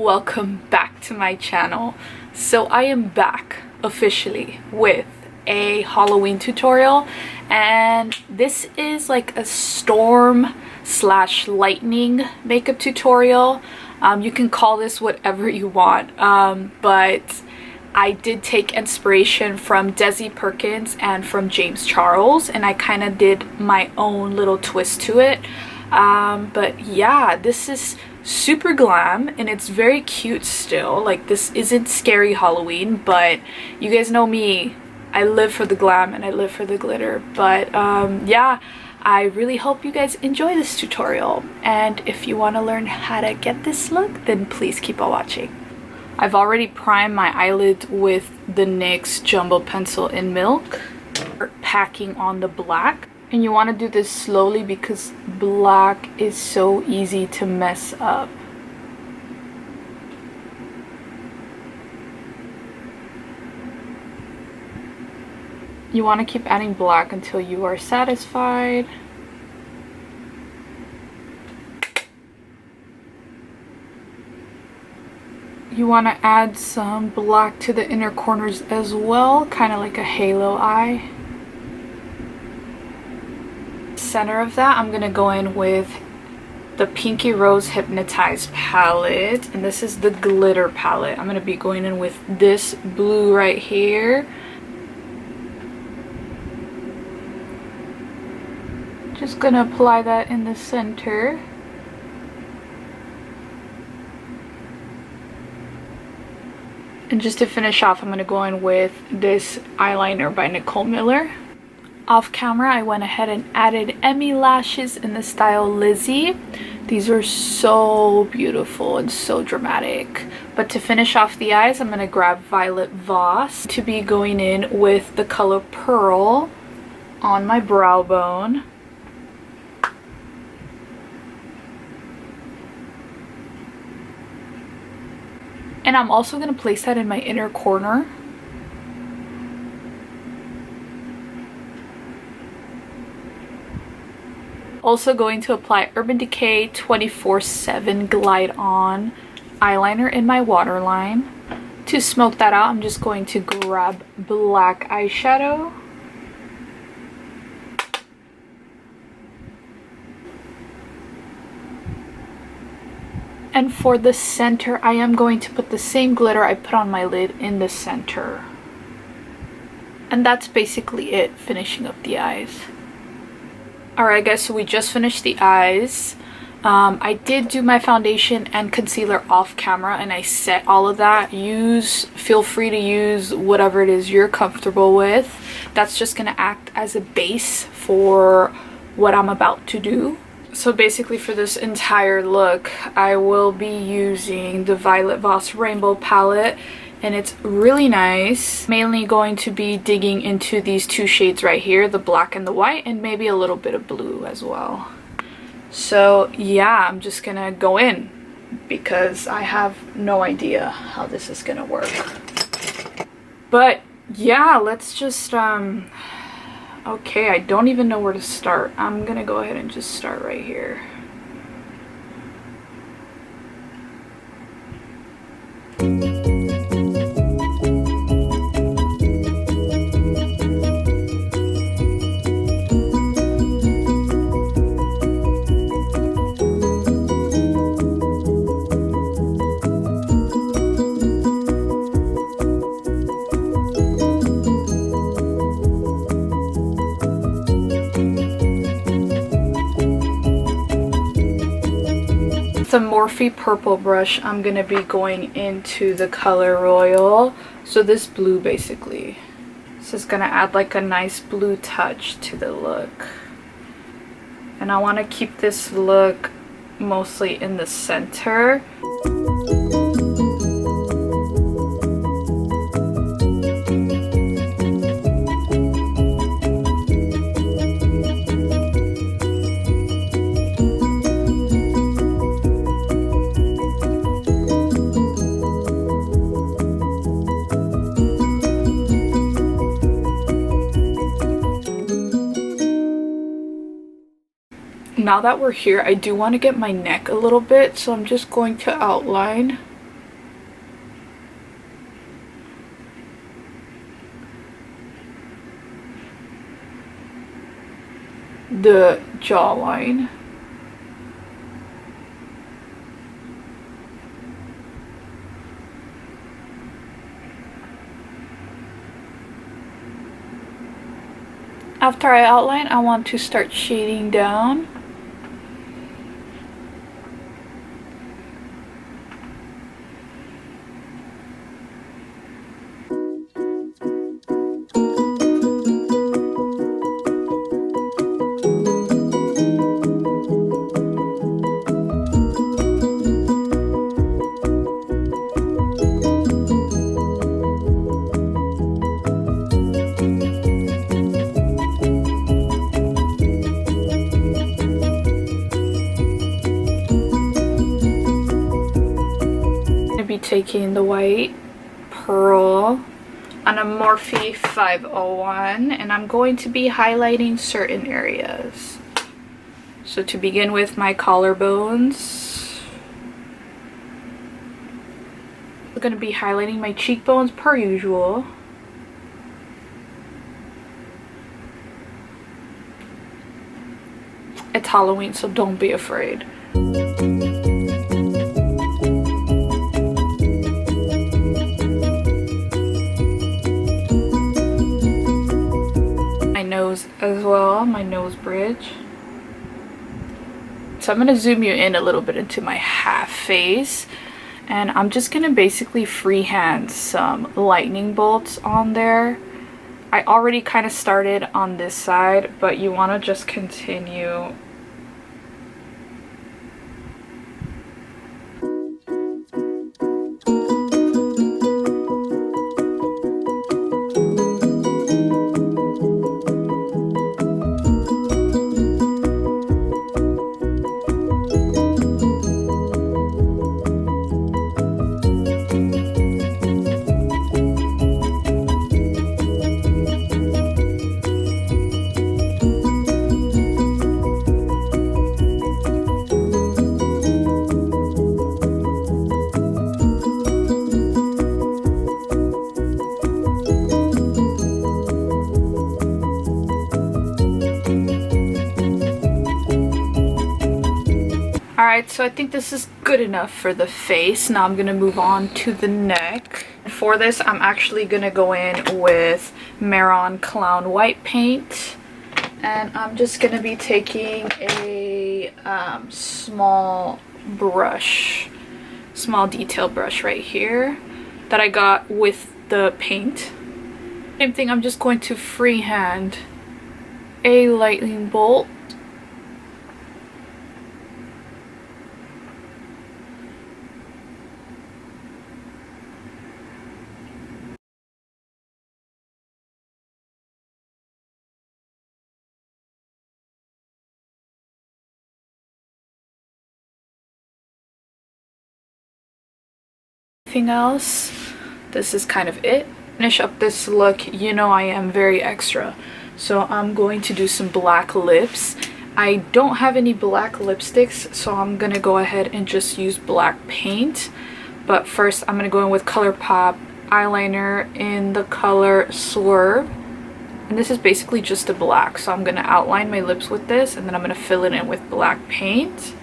welcome back to my channel. So I am back officially with a Halloween tutorial, and this is like a storm slash lightning makeup tutorial. You can call this whatever you want, but I did take inspiration from Desi Perkins and from James Charles, and I kind of did my own little twist to it. But yeah, this is super glam and it's very cute still. Like, this isn't scary Halloween, but you guys know me, I live for the glam and I live for the glitter. But yeah, I really hope you guys enjoy this tutorial, and if you want to learn how to get this look, then please keep on watching. I've already primed my eyelid with the NYX Jumbo Pencil in Milk, packing on the black. And you want to do this slowly because black is so easy to mess up. You want to keep adding black until you are satisfied. You want to add some black to the inner corners as well, kind of like a halo eye. Center of that, I'm gonna go in with the Pinky Rose Hypnotized palette, and this is the glitter palette. I'm gonna be going in with this blue right here. Just gonna apply that in the center. And just to finish off, I'm gonna go in with this eyeliner by Nicole Miller. Off camera, I went ahead and added Emmy lashes in the style Lizzie. These are so beautiful and so dramatic. But to finish off the eyes, I'm going to grab Violet Voss to be going in with the color Pearl on my brow bone. And I'm also going to place that in my inner corner. Also going to apply Urban Decay 24/7 Glide On eyeliner in my waterline. To smoke that out, I'm just going to grab black eyeshadow. And for the center, I am going to put the same glitter I put on my lid in the center. And that's basically it, finishing up the eyes. Alright guys, so we just finished the eyes. I did do my foundation and concealer off camera, and I set all of that. Feel free to use whatever it is you're comfortable with. That's just going to act as a base for what I'm about to do. So basically for this entire look, I will be using the Violet Voss Rainbow palette. And it's really nice. Mainly going to be digging into these two shades right here, the black and the white, and maybe a little bit of blue as well. So yeah, I'm just gonna go in because I have no idea how this is gonna work. But yeah, let's just okay, I don't even know where to start. I'm gonna go ahead and just start right here. The Morphe purple brush, I'm gonna be going into the color Royal, so this blue basically. This is gonna add like a nice blue touch to the look, and I want to keep this look mostly in the center. Now that we're here, I do want to get my neck a little bit, so I'm just going to outline the jawline. After I outline, I want to start shading down. Be taking the white pearl on a Morphe 501, and I'm going to be highlighting certain areas. So to begin with, my collarbones. I'm going to be highlighting my cheekbones per usual. It's Halloween, so don't be afraid. Nose as well, my nose bridge. So I'm going to zoom you in a little bit into my half face, and I'm just going to basically freehand some lightning bolts on there. I already kind of started on this side, but you want to just continue. Alright, so I think this is good enough for the face. Now I'm going to move on to the neck. For this, I'm actually going to go in with Maron Clown White paint. And I'm just going to be taking a small detail brush right here that I got with the paint. Same thing, I'm just going to freehand a lightning bolt. Anything else, this is kind of it. Finish up this look, you know I am very extra, so I'm going to do some black lips. I don't have any black lipsticks, so I'm gonna go ahead and just use black paint. But first I'm gonna go in with ColourPop eyeliner in the color Swerve, and this is basically just a black, so I'm gonna outline my lips with this, and then I'm gonna fill it in with black paint.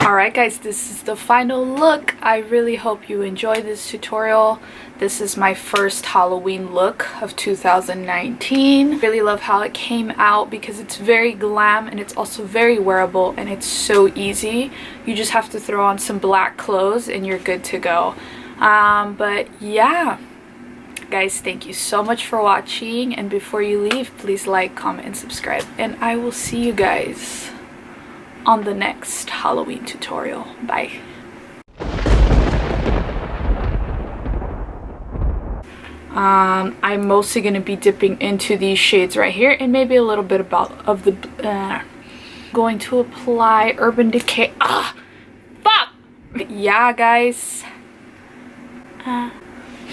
Alright guys, this is the final look. I really hope you enjoyed this tutorial. This is my first Halloween look of 2019. Really love how it came out because it's very glam and it's also very wearable and it's so easy. You just have to throw on some black clothes and you're good to go. But yeah, guys, thank you so much for watching, and before you leave, please like, comment, and subscribe, and I will see you guys on the next Halloween tutorial. Bye. I'm mostly going to be dipping into these shades right here, and maybe a little bit of the going to apply Urban Decay. Fuck! Yeah, guys.